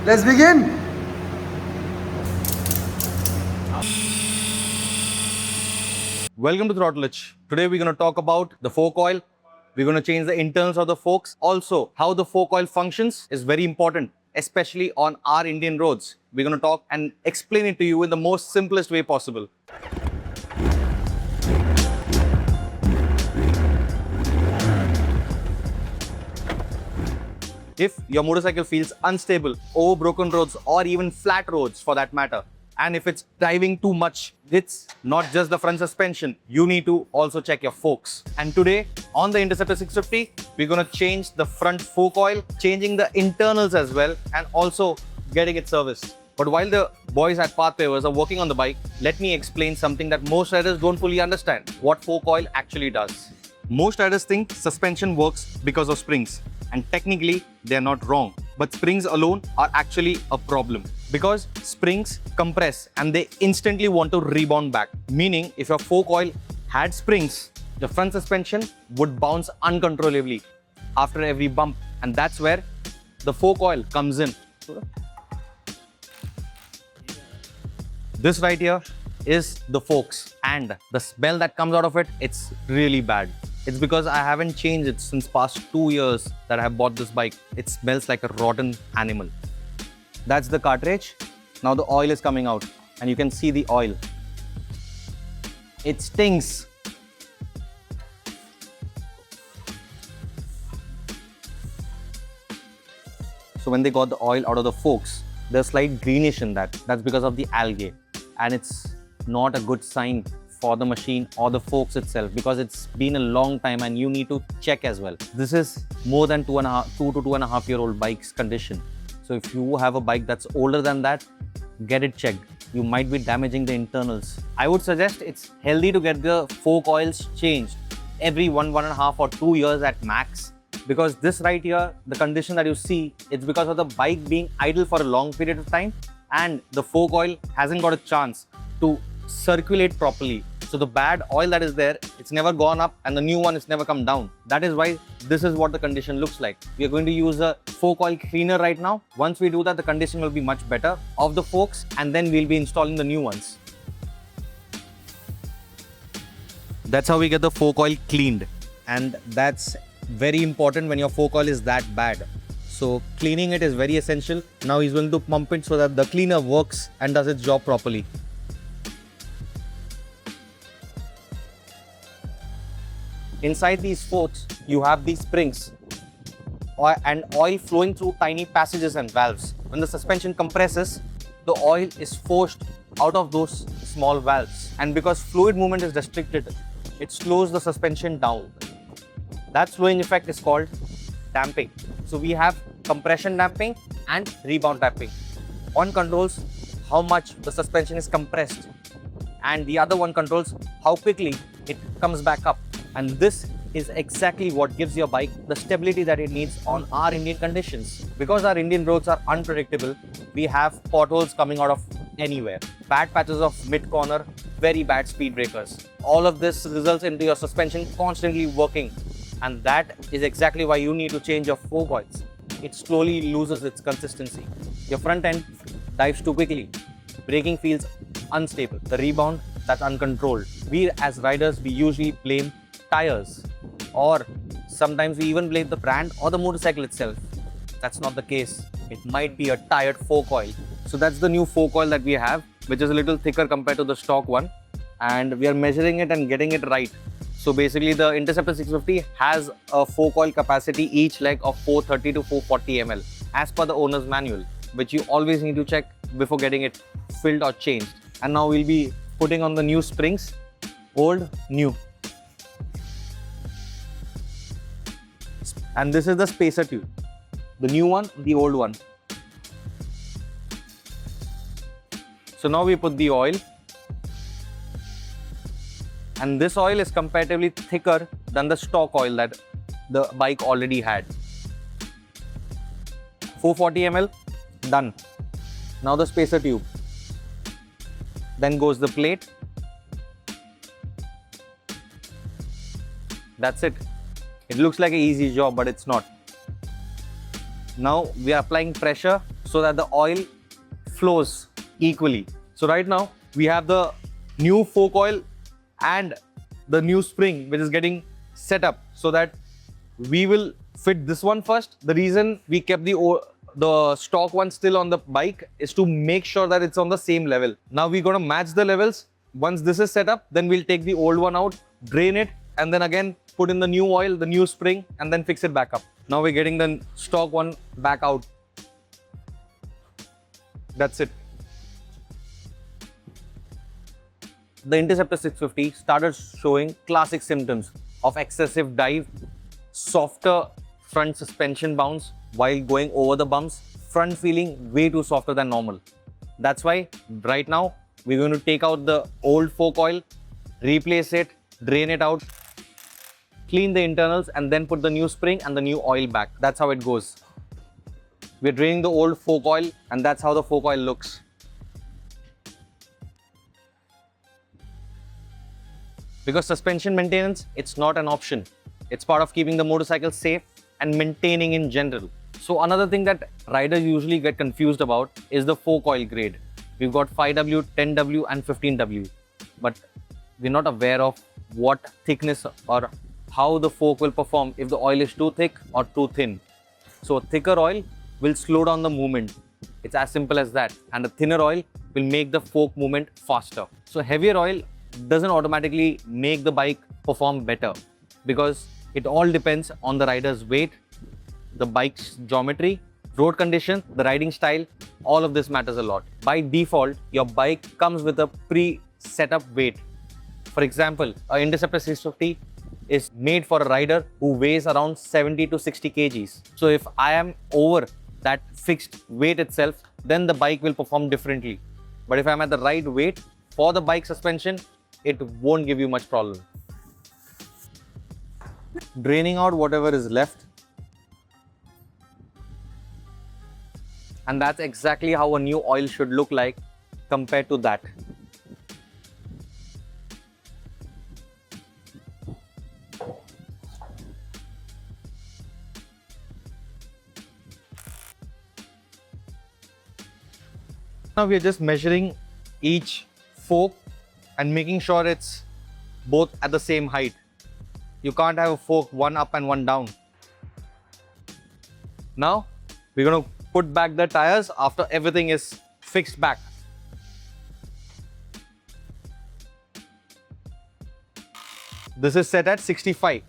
Let's begin. Welcome to Throttle. Today we're going to talk about the fork oil. We're going to change the internals of the forks. Also, how the fork oil functions is very important, especially on our Indian roads. We're going to talk and explain it to you in the most simplest way possible. If your motorcycle feels unstable over broken roads or even flat roads for that matter, and if it's driving too much, it's not just the front suspension. You need to also check your forks. And today on the Interceptor 650, we're going to change the front fork oil, changing the internals as well, and also getting it serviced. But while the boys at Path Pavers are working on the bike, let me explain something that most riders don't fully understand: what fork oil actually does. Most riders think suspension works because of springs, and technically they're not wrong. But springs alone are actually a problem because springs compress and they instantly want to rebound back. Meaning, if your fork oil had springs, the front suspension would bounce uncontrollably after every bump, and that's where the fork oil comes in. This right here is the forks, and the smell that comes out of it, it's really bad. It's because I haven't changed it since past 2 years that I have bought this bike. It smells like a rotten animal. That's the cartridge. Now the oil is coming out and you can see the oil. It stings. So when they got the oil out of the forks, there's slight greenish in that. That's because of the algae, and it's not a good sign for the machine or the forks itself, because it's been a long time and you need to check as well. This is more than 2 to 2.5 year old bike's condition. So if you have a bike that's older than that, get it checked. You might be damaging the internals. I would suggest it's healthy to get the fork oils changed every 1.5 or 2 years at max, because this right here, the condition that you see, it's because of the bike being idle for a long period of time and the fork oil hasn't got a chance to circulate properly. So the bad oil that is there, it's never gone up and the new one is never come down. That is why this is what the condition looks like. We are going to use a fork oil cleaner right now. Once we do that, the condition will be much better of the forks, and then we'll be installing the new ones. That's how we get the fork oil cleaned, and that's very important when your fork oil is that bad. So cleaning it is very essential. Now he's going to pump it so that the cleaner works and does its job properly. Inside these forks, you have these springs and oil flowing through tiny passages and valves. When the suspension compresses, the oil is forced out of those small valves. And because fluid movement is restricted, it slows the suspension down. That slowing effect is called damping. So we have compression damping and rebound damping. One controls how much the suspension is compressed, and the other one controls how quickly it comes back up. And this is exactly what gives your bike the stability that it needs on our Indian conditions. Because our Indian roads are unpredictable, we have potholes coming out of anywhere, bad patches of mid-corner, very bad speed breakers. All of this results into your suspension constantly working, and that is exactly why you need to change your fork oils. It slowly loses its consistency. Your front end dives too quickly. Braking feels unstable. The rebound, that's uncontrolled. We as riders, we usually blame tires, or sometimes we even blame the brand or the motorcycle itself. That's not the case. It might be a tired fork oil. So that's the new fork oil that we have, which is a little thicker compared to the stock one, and we are measuring it and getting it right. So basically the Interceptor 650 has a fork oil capacity each leg of 430 to 440 ml as per the owner's manual, which you always need to check before getting it filled or changed. And now we'll be putting on the new springs, old, new. And this is the spacer tube, the new one, the old one. So now we put the oil, and this oil is comparatively thicker than the stock oil that the bike already had. 440 ml, done. Now the spacer tube. Then goes the plate. That's it. It looks like an easy job, but it's not. Now we are applying pressure so that the oil flows equally. So right now we have the new fork oil and the new spring which is getting set up, so that we will fit this one first. The reason we kept the stock one still on the bike is to make sure that it's on the same level. Now we're going to match the levels. Once this is set up, then we'll take the old one out, drain it, and then again put in the new oil, the new spring, and then fix it back up. Now we're getting the stock one back out. That's it. The Interceptor 650 started showing classic symptoms of excessive dive, softer front suspension bounce while going over the bumps, front feeling way too softer than normal. That's why right now we're going to take out the old fork oil, replace it, drain it out, clean the internals, and then put the new spring and the new oil back. That's how it goes. We're draining the old fork oil, and that's how the fork oil looks. Because suspension maintenance, it's not an option. It's part of keeping the motorcycle safe and maintaining in general. So another thing that riders usually get confused about is the fork oil grade. We've got 5W, 10W and 15W, but we're not aware of what thickness or how the fork will perform if the oil is too thick or too thin. So a thicker oil will slow down the movement. It's as simple as that. And a thinner oil will make the fork movement faster. So heavier oil doesn't automatically make the bike perform better, because it all depends on the rider's weight, the bike's geometry, road condition, the riding style. All of this matters a lot. By default, your bike comes with a pre-set up weight. For example, an Interceptor 650 is made for a rider who weighs around 70 to 60 kgs. So if I am over that fixed weight itself, then the bike will perform differently. But if I'm at the right weight for the bike suspension, it won't give you much problem. Draining out whatever is left. And that's exactly how a new oil should look like compared to that. Now we are just measuring each fork and making sure it's both at the same height. You can't have a fork one up and one down. Now we're going to put back the tires after everything is fixed back. This is set at 65.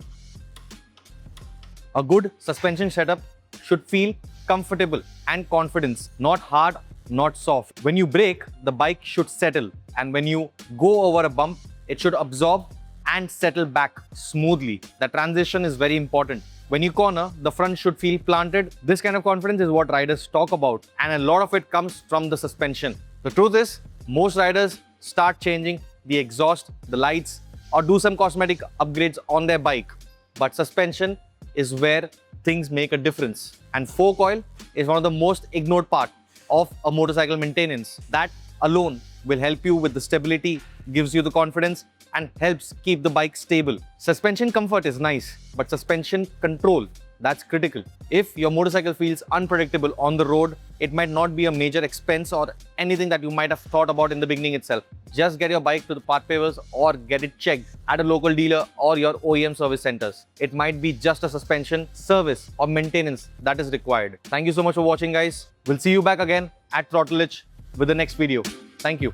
A good suspension setup should feel comfortable and confidence, not hard, not soft. When you brake, the bike should settle, and when you go over a bump, it should absorb and settle back smoothly. The transition is very important. When you corner, the front should feel planted. This kind of confidence is what riders talk about, and a lot of it comes from the suspension. The truth is, most riders start changing the exhaust, the lights, or do some cosmetic upgrades on their bike. But suspension is where things make a difference. And fork oil is one of the most ignored parts of a motorcycle maintenance. That alone will help you with the stability, gives you the confidence, and helps keep the bike stable. Suspension comfort is nice, but suspension control, that's critical. If your motorcycle feels unpredictable on the road, it might not be a major expense or anything that you might have thought about in the beginning itself. Just get your bike to the part pavers or get it checked at a local dealer or your OEM service centers. It might be just a suspension service or maintenance that is required. Thank you so much for watching, guys. We'll see you back again at Throttle with the next video. Thank you.